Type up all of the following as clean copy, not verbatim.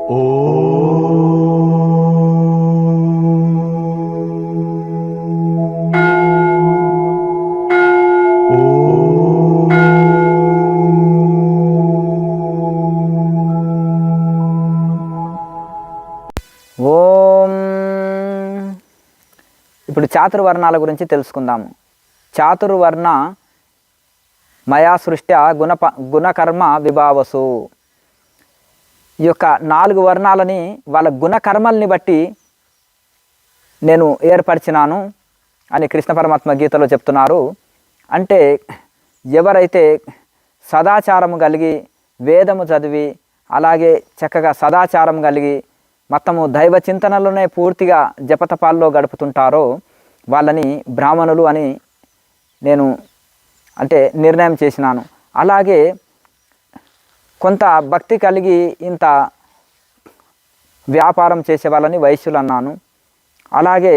ఓం. ఇప్పుడు చాతుర్వర్ణాల గురించి తెలుసుకుందాము. చాతుర్వర్ణ మయా సృష్ట్యా గుణకర్మ విభావసు. ఈ యొక్క 4 వర్ణాలని వాళ్ళ గుణకర్మల్ని బట్టి నేను ఏర్పరిచినాను అని కృష్ణ పరమాత్మ గీతలో చెప్తున్నారు. అంటే ఎవరైతే సదాచారము కలిగి వేదము చదివి అలాగే చక్కగా సదాచారం కలిగి మొత్తము దైవ చింతనలోనే పూర్తిగా జపతపాల్లో గడుపుతుంటారో వాళ్ళని బ్రాహ్మణులు అని నేను నిర్ణయం చేసినాను. అలాగే కొంత భక్తి కలిగి ఇంత వ్యాపారం చేసే వాళ్ళని వైశ్యులు అన్నాను. అలాగే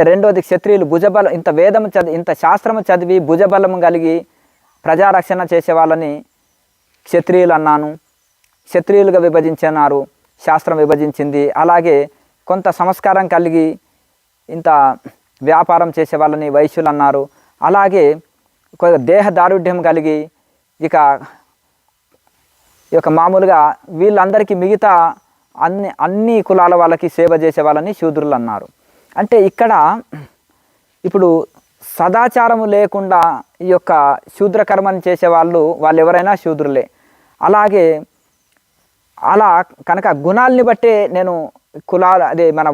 రెండోది క్షత్రియులు భుజబలం, ఇంత వేదము చదివి ఇంత శాస్త్రము చదివి భుజబలం కలిగి ప్రజారక్షణ చేసే వాళ్ళని క్షత్రియులు అన్నాను. క్షత్రియులుగా విభజించినారు, శాస్త్రం విభజించింది. అలాగే కొంత సంస్కారం కలిగి ఇంత వ్యాపారం చేసే వాళ్ళని వైశ్యులు అన్నారు. అలాగే దేహ దారుఢ్యం కలిగి ఇక మామూలుగా వీళ్ళందరికీ మిగతా అన్ని కులాల వాళ్ళకి సేవ చేసే వాళ్ళని శూద్రులు అన్నారు. అంటే ఇక్కడ ఇప్పుడు సదాచారము లేకుండా ఈ యొక్క శూద్రకర్మని చేసేవాళ్ళు ఎవరైనా శూద్రులే. అలాగే అలా కనుక గుణాలని బట్టే నేను మన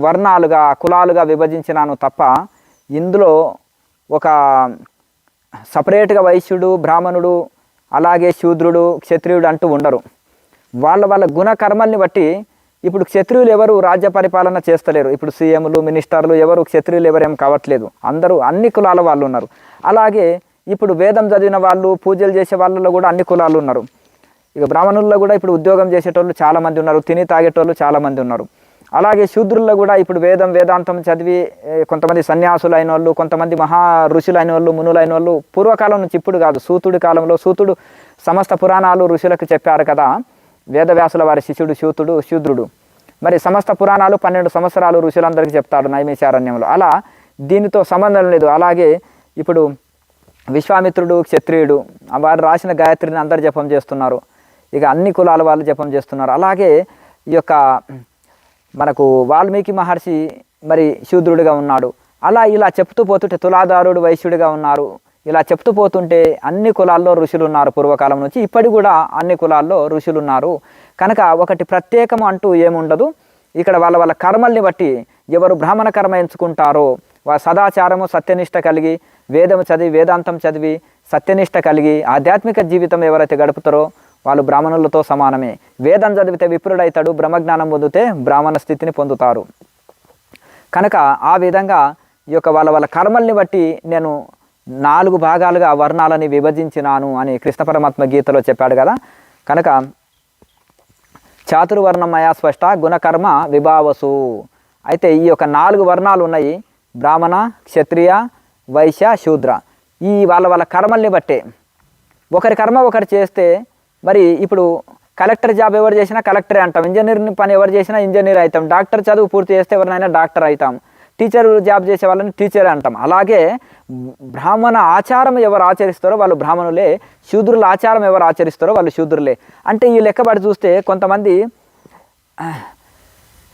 కులాలుగా విభజించినాను తప్ప ఇందులో ఒక సపరేట్గా వైశ్యుడు, బ్రాహ్మణుడు, అలాగే శూద్రుడు, క్షత్రియుడు అంటూ ఉండరు. వాళ్ళ గుణకర్మల్ని బట్టి ఇప్పుడు క్షత్రియులు ఎవరు రాజ్య పరిపాలన చేస్తలేరు. ఇప్పుడు సీఎంలు, మినిస్టర్లు ఎవరు క్షత్రియులు ఎవరేం కావట్లేదు. అందరూ అన్ని కులాల వాళ్ళు ఉన్నారు. అలాగే ఇప్పుడు వేదం చదివిన వాళ్ళు, పూజలు చేసే వాళ్ళలో కూడా అన్ని కులాలు ఉన్నారు. ఇక బ్రాహ్మణుల్లో కూడా ఇప్పుడు ఉద్యోగం చేసేటోళ్ళు చాలామంది ఉన్నారు, తిని తాగేటోళ్ళు చాలామంది ఉన్నారు. అలాగే శూద్రుల్లో కూడా ఇప్పుడు వేదాంతం చదివి కొంతమంది సన్యాసులు అయిన వాళ్ళు, కొంతమంది మహా ఋషులు అయిన వాళ్ళు, మునులు అయిన వాళ్ళు పూర్వకాలం నుంచి, ఇప్పుడు కాదు, సూతుడి కాలంలో సూతుడు సమస్త పురాణాలు ఋషులకు చెప్పారు కదా. వేదవ్యాసుల వారి శిష్యుడు శూద్రుడు. మరి సమస్త పురాణాలు 12 సంవత్సరాలు ఋషులందరికీ చెప్తాడు నైమిషారణ్యంలో. అలా దీనితో సంబంధం లేదు. అలాగే ఇప్పుడు విశ్వామిత్రుడు క్షత్రియుడు, వారు రాసిన గాయత్రిని అందరు జపం చేస్తున్నారు. ఇక అన్ని కులాల వాళ్ళు జపం చేస్తున్నారు. అలాగే ఈ యొక్క మనకు వాల్మీకి మహర్షి మరి శూద్రుడిగా ఉన్నాడు. ఇలా చెప్తూ పోతుంటే తులాదారుడు వైశ్యుడిగా ఉన్నారు. ఇలా చెప్తూ పోతుంటే అన్ని కులాల్లో ఋషులు ఉన్నారు. పూర్వకాలం నుంచి ఇప్పటికి కూడా అన్ని కులాల్లో ఋషులు ఉన్నారు. కనుక ఒకటి ప్రత్యేకము అంటూ ఏముండదు. ఇక్కడ వాళ్ళ కర్మల్ని బట్టి ఎవరు బ్రాహ్మణ కర్మ ఎంచుకుంటారో, సదాచారము సత్యనిష్ట కలిగి వేదము చదివి వేదాంతం చదివి సత్యనిష్ట కలిగి ఆధ్యాత్మిక జీవితం ఎవరైతే గడుపుతారో వాళ్ళు బ్రాహ్మణులతో సమానమే. వేదం చదివితే విప్రుడైతాడు, బ్రహ్మజ్ఞానం పొందితే బ్రాహ్మణ స్థితిని పొందుతారు. కనుక ఆ విధంగా ఈ యొక్క వాళ్ళ కర్మల్ని బట్టి నేను 4 భాగాలుగా వర్ణాలని విభజించినాను అని కృష్ణ పరమాత్మ గీతలో చెప్పాడు కదా. కనుక చాతుర్వర్ణమయ స్పష్ట గుణకర్మ విభావసు. అయితే ఈ యొక్క 4 వర్ణాలు ఉన్నాయి: బ్రాహ్మణ, క్షత్రియ, వైశ్య, శూద్ర. ఈ వాళ్ళ కర్మల్ని బట్టే ఒకరి కర్మ ఒకరు చేస్తే, మరి ఇప్పుడు కలెక్టర్ జాబ్ ఎవరు చేసినా కలెక్టరే అంటాం, ఇంజనీర్ పని ఎవరు చేసినా ఇంజనీర్ అవుతాం, డాక్టర్ చదువు పూర్తి చేస్తే ఎవరినైనా డాక్టర్ అవుతాం, టీచర్ జాబ్ చేసే వాళ్ళని టీచర్ అంటాం. అలాగే బ్రాహ్మణ ఆచారం ఎవరు ఆచరిస్తారో వాళ్ళు బ్రాహ్మణులే, శూద్రుల ఆచారం ఎవరు ఆచరిస్తారో వాళ్ళు శూద్రులే. అంటే ఈ లెక్కబడి చూస్తే కొంతమంది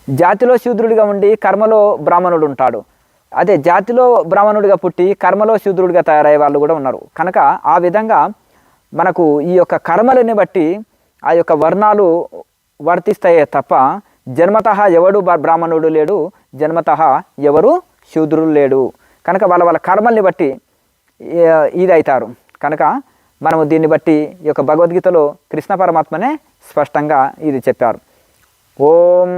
జాతిలో శూద్రుడిగా ఉండి కర్మలో బ్రాహ్మణుడు ఉంటాడు, అదే జాతిలో బ్రాహ్మణుడిగా పుట్టి కర్మలో శూద్రుడిగా తయారయ్యే వాళ్ళు కూడా ఉన్నారు. కనుక ఆ విధంగా మనకు ఈ యొక్క కర్మలని బట్టి ఆ యొక్క వర్ణాలు వర్తిస్తాయే తప్ప జన్మతః ఎవడు బ్రాహ్మణుడు లేడు, జన్మతః ఎవరు శూద్రుడు లేడు. కనుక వాళ్ళ కర్మల్ని బట్టి ఇది అవుతారు. కనుక మనము దీన్ని బట్టి ఈ యొక్క భగవద్గీతలో కృష్ణ పరమాత్మనే స్పష్టంగా ఇది చెప్పారు. ఓం